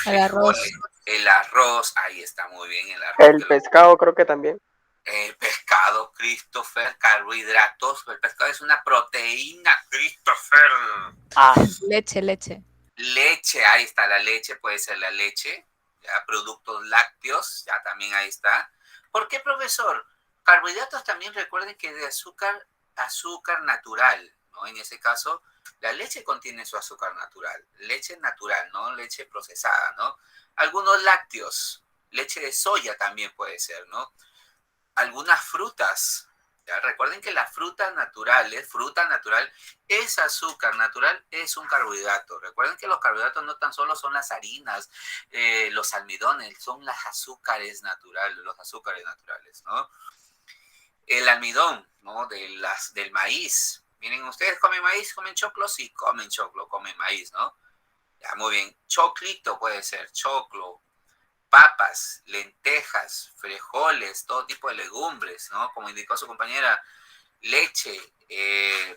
El arroz. frijoles, el arroz, ahí está muy bien el arroz. El pescado creo que también. El pescado, Christopher, carbohidratos. El pescado es una proteína, Christopher. Leche. Leche, ahí está la leche, puede ser la leche. Ya, productos lácteos, ya también ahí está. ¿Por qué, profesor? Carbohidratos también recuerden que de azúcar natural, ¿no? En ese caso, la leche contiene su azúcar natural, leche natural, ¿no? Leche procesada, ¿no? Algunos lácteos, leche de soya también puede ser, ¿no? Algunas frutas, ¿ya? Recuerden que las fruta natural es azúcar natural, es un carbohidrato. Recuerden que los carbohidratos no tan solo son las harinas, los almidones, son los azúcares naturales, ¿no? El almidón, ¿no? Del maíz. Miren, ¿ustedes comen maíz? ¿Comen choclo? Sí, comen choclo, comen maíz, ¿no? Ya, muy bien. Choclito puede ser, choclo, papas, lentejas, frijoles, todo tipo de legumbres, ¿no? Como indicó su compañera, leche,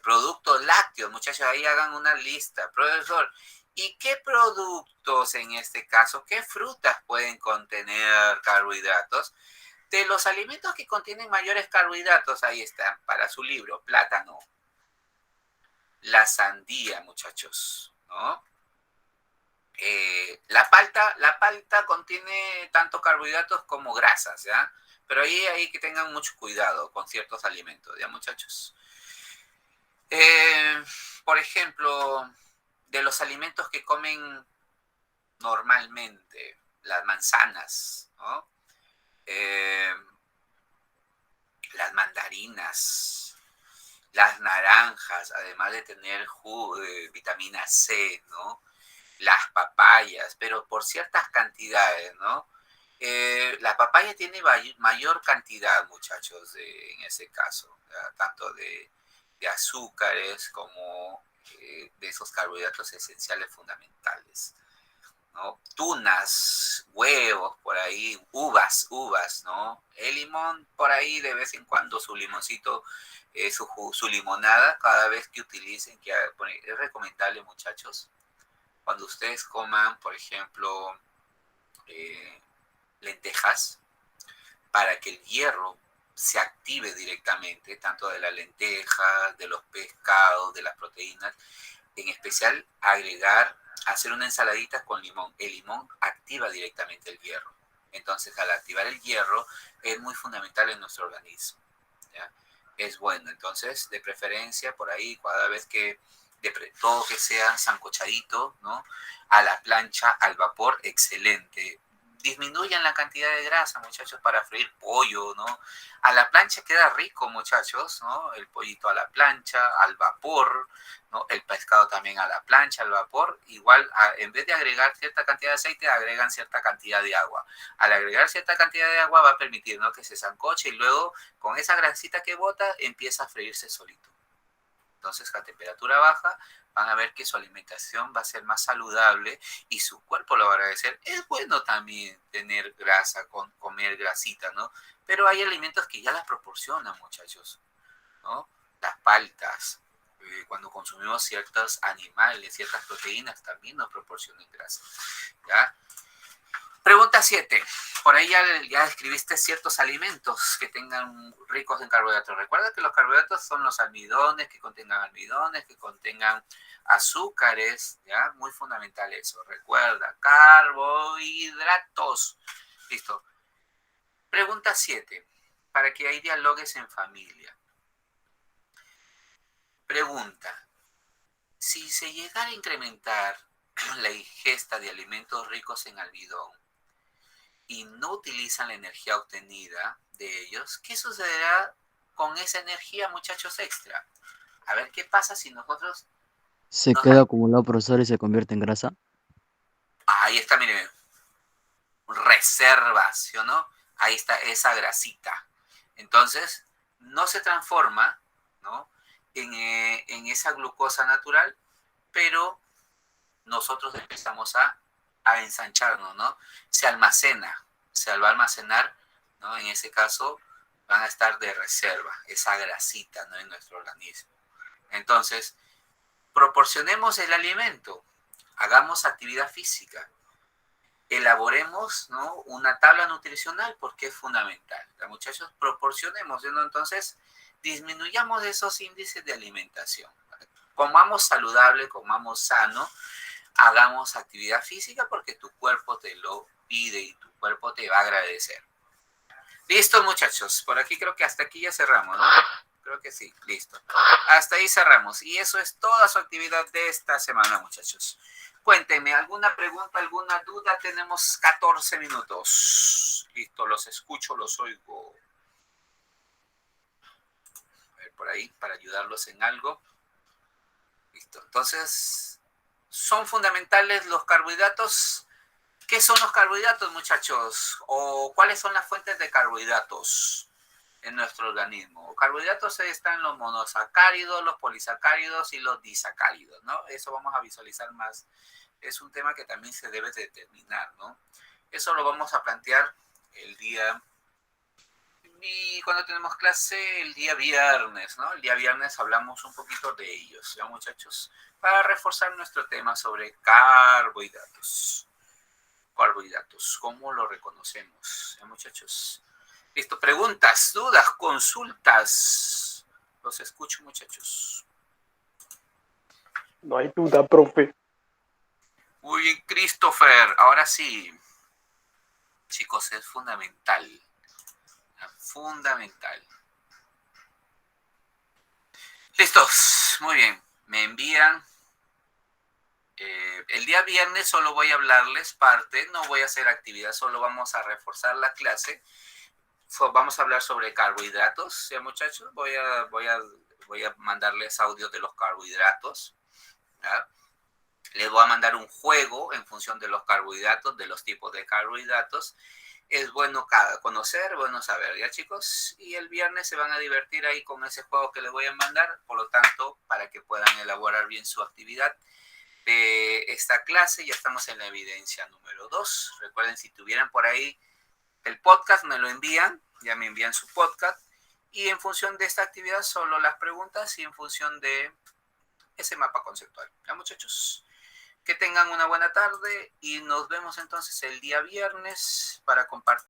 productos lácteos, muchachos, ahí hagan una lista. Profesor, ¿y qué productos en este caso, qué frutas pueden contener carbohidratos? De los alimentos que contienen mayores carbohidratos, ahí están, para su libro, plátano, la sandía, muchachos, ¿no? La palta contiene tanto carbohidratos como grasas, ¿ya? Pero ahí hay que tengan mucho cuidado con ciertos alimentos, ¿ya, muchachos? Por ejemplo, de los alimentos que comen normalmente, las manzanas, ¿no? Las mandarinas, las naranjas, además de tener vitamina C, ¿no? Las papayas, pero por ciertas cantidades, ¿no? La papaya tiene mayor cantidad, muchachos, en ese caso, ¿ya? Tanto de azúcares como de esos carbohidratos esenciales fundamentales, ¿no? Tunas, huevos, por ahí, uvas, ¿no? El limón, por ahí, de vez en cuando su limoncito, su limonada, cada vez que utilicen, que es recomendable, muchachos, cuando ustedes coman, por ejemplo, lentejas, para que el hierro se active directamente, tanto de la lenteja, de los pescados, de las proteínas, en especial hacer una ensaladita con limón. El limón activa directamente el hierro. Entonces, al activar el hierro, es muy fundamental en nuestro organismo, ¿ya? Es bueno. Entonces, de preferencia, por ahí, cada vez que todo que sea sancochadito, ¿no? A la plancha, al vapor, excelente. Disminuyan la cantidad de grasa, muchachos, para freír pollo, ¿no? A la plancha queda rico, muchachos, ¿no? El pollito a la plancha, al vapor, ¿no? El pescado también a la plancha, al vapor. Igual, en vez de agregar cierta cantidad de aceite, agregan cierta cantidad de agua. Al agregar cierta cantidad de agua va a permitir, ¿no? Que se sancoche y luego con esa grasita que bota empieza a freírse solito. Entonces, a temperatura baja, van a ver que su alimentación va a ser más saludable y su cuerpo lo va a agradecer. Es bueno también tener grasa, comer grasita, ¿no? Pero hay alimentos que ya las proporcionan, muchachos, ¿no? Las paltas, cuando consumimos ciertos animales, ciertas proteínas, también nos proporcionan grasa, ¿ya? Pregunta 7. Por ahí ya describiste ciertos alimentos que tengan ricos en carbohidratos. Recuerda que los carbohidratos son los almidones, que contengan azúcares, ¿ya? Muy fundamental eso. Recuerda, carbohidratos. Listo. Pregunta 7. Para que ahí dialogues en familia. Pregunta. Si se llegara a incrementar la ingesta de alimentos ricos en almidón, y no utilizan la energía obtenida de ellos, ¿qué sucederá con esa energía, muchachos, extra? A ver, ¿qué pasa si nosotros... Se queda acumulado, profesor, y se convierte en grasa. Ahí está, miren, reservas, ¿sí o no? Ahí está esa grasita. Entonces, no se transforma, ¿no? En esa glucosa natural, pero nosotros empezamos a ensancharnos, ¿no? Se va a almacenar, ¿no? En ese caso, van a estar de reserva, esa grasita, ¿no?, en nuestro organismo. Entonces, proporcionemos el alimento, hagamos actividad física, elaboremos, ¿no?, una tabla nutricional porque es fundamental. Muchachos, proporcionemos, ¿no? Entonces, disminuyamos esos índices de alimentación. Comamos saludable, comamos sano, hagamos actividad física porque tu cuerpo te lo pide y tu cuerpo te va a agradecer. Listo, muchachos. Por aquí creo que hasta aquí ya cerramos, ¿no? Creo que sí, listo. Hasta ahí cerramos. Y eso es toda su actividad de esta semana, muchachos. Cuéntenme, ¿alguna pregunta, alguna duda? Tenemos 14 minutos. Listo, los escucho, los oigo. A ver, por ahí, para ayudarlos en algo. Listo, entonces, ¿son fundamentales los carbohidratos? ¿Qué son los carbohidratos, muchachos? ¿O cuáles son las fuentes de carbohidratos en nuestro organismo? Carbohidratos están los monosacáridos, los polisacáridos y los disacáridos, ¿no? Eso vamos a visualizar más. Es un tema que también se debe determinar, ¿no? Eso lo vamos a plantear el día... Y cuando tenemos clase, el día viernes, ¿no? El día viernes hablamos un poquito de ellos, ¿ya, muchachos? Para reforzar nuestro tema sobre carbohidratos. Carbohidratos, ¿cómo lo reconocemos? ¿Ya, muchachos? Listo, preguntas, dudas, consultas. Los escucho, muchachos. No hay duda, profe. Muy bien, Christopher. Ahora sí. Chicos, es fundamental. Fundamental. Listos, muy bien. Me envían. El día viernes solo voy a hablarles parte, no voy a hacer actividad, solo vamos a reforzar la clase. Vamos a hablar sobre carbohidratos, ¿ya, muchachos? Voy a mandarles audio de los carbohidratos, ¿ya? Les voy a mandar un juego en función de los carbohidratos, de los tipos de carbohidratos. Es bueno conocer, bueno saber, ¿ya, chicos? Y el viernes se van a divertir ahí con ese juego que les voy a mandar, por lo tanto, para que puedan elaborar bien su actividad de esta clase. Ya estamos en la evidencia número 2. Recuerden, si tuvieran por ahí el podcast, me lo envían, ya me envían su podcast, y en función de esta actividad solo las preguntas y en función de ese mapa conceptual. ¿Ya, muchachos? Que tengan una buena tarde y nos vemos entonces el día viernes para compartir